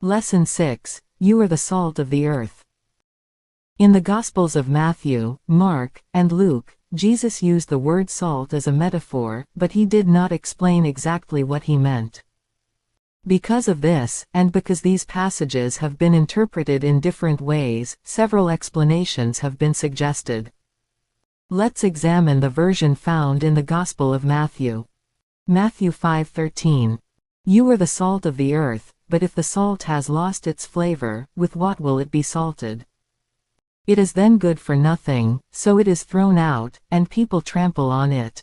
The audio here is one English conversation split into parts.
Lesson 6. You are the salt of the earth. In the Gospels of Matthew, Mark, and Luke, Jesus used the word salt as a metaphor, but he did not explain exactly what he meant. Because of this, and because these passages have been interpreted in different ways, several explanations have been suggested. Let's examine the version found in the Gospel of Matthew. Matthew 5:13. You are the salt of the earth, but if the salt has lost its flavor, with what will it be salted? It is then good for nothing, so it is thrown out, and people trample on it.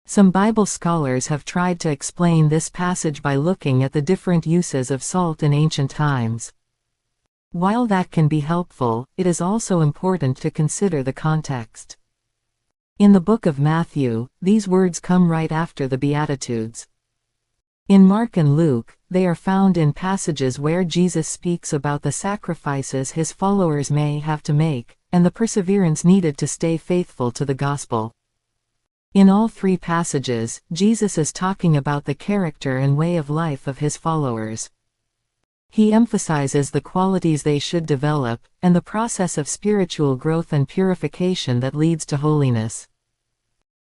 Some Bible scholars have tried to explain this passage by looking at the different uses of salt in ancient times. While that can be helpful, it is also important to consider the context. In the book of Matthew, these words come right after the Beatitudes. In Mark and Luke, they are found in passages where Jesus speaks about the sacrifices his followers may have to make, and the perseverance needed to stay faithful to the gospel. In all three passages, Jesus is talking about the character and way of life of his followers. He emphasizes the qualities they should develop, and the process of spiritual growth and purification that leads to holiness.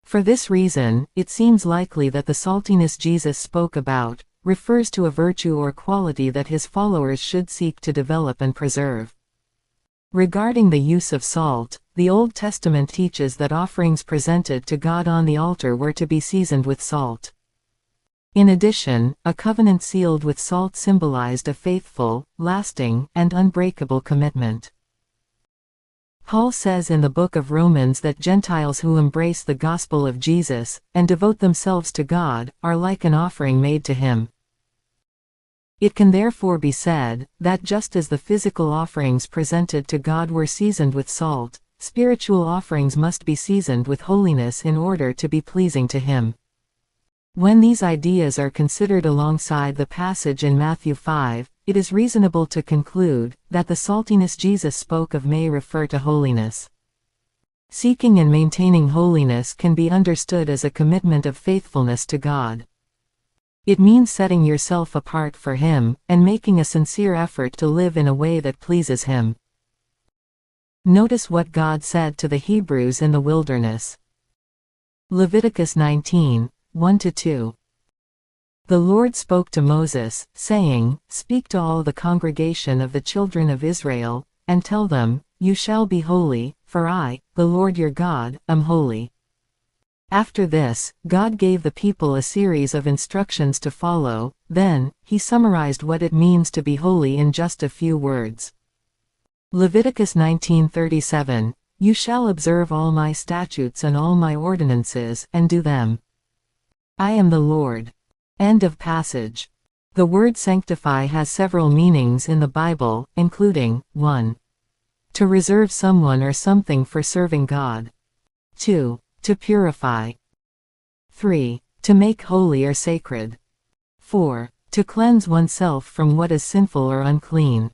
For this reason, it seems likely that the saltiness Jesus spoke about refers to a virtue or quality that his followers should seek to develop and preserve. Regarding the use of salt, the Old Testament teaches that offerings presented to God on the altar were to be seasoned with salt. In addition, a covenant sealed with salt symbolized a faithful, lasting, and unbreakable commitment. Paul says in the book of Romans that Gentiles who embrace the gospel of Jesus, and devote themselves to God, are like an offering made to him. It can therefore be said, that just as the physical offerings presented to God were seasoned with salt, spiritual offerings must be seasoned with holiness in order to be pleasing to him. When these ideas are considered alongside the passage in Matthew 5, it is reasonable to conclude that the saltiness Jesus spoke of may refer to holiness. Seeking and maintaining holiness can be understood as a commitment of faithfulness to God. It means setting yourself apart for Him, and making a sincere effort to live in a way that pleases Him. Notice what God said to the Hebrews in the wilderness. Leviticus 19, 1-2. The Lord spoke to Moses, saying, Speak to all the congregation of the children of Israel, and tell them, You shall be holy, for I, the Lord your God, am holy. After this, God gave the people a series of instructions to follow, then, he summarized what it means to be holy in just a few words. Leviticus 19:37, You shall observe all my statutes and all my ordinances, and do them. I am the Lord. End of passage. The word sanctify has several meanings in the Bible, including, 1. To reserve someone or something for serving God. 2. To purify. 3. To make holy or sacred. 4. To cleanse oneself from what is sinful or unclean.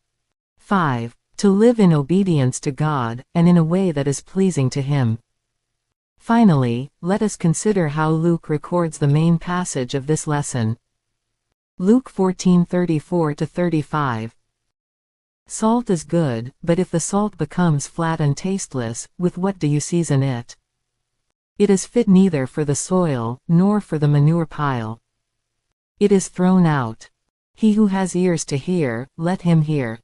5. To live in obedience to God, and in a way that is pleasing to Him. Finally, let us consider how Luke records the main passage of this lesson. Luke 14:34-35. Salt is good, but if the salt becomes flat and tasteless, with what do you season it? It is fit neither for the soil, nor for the manure pile. It is thrown out. He who has ears to hear, let him hear.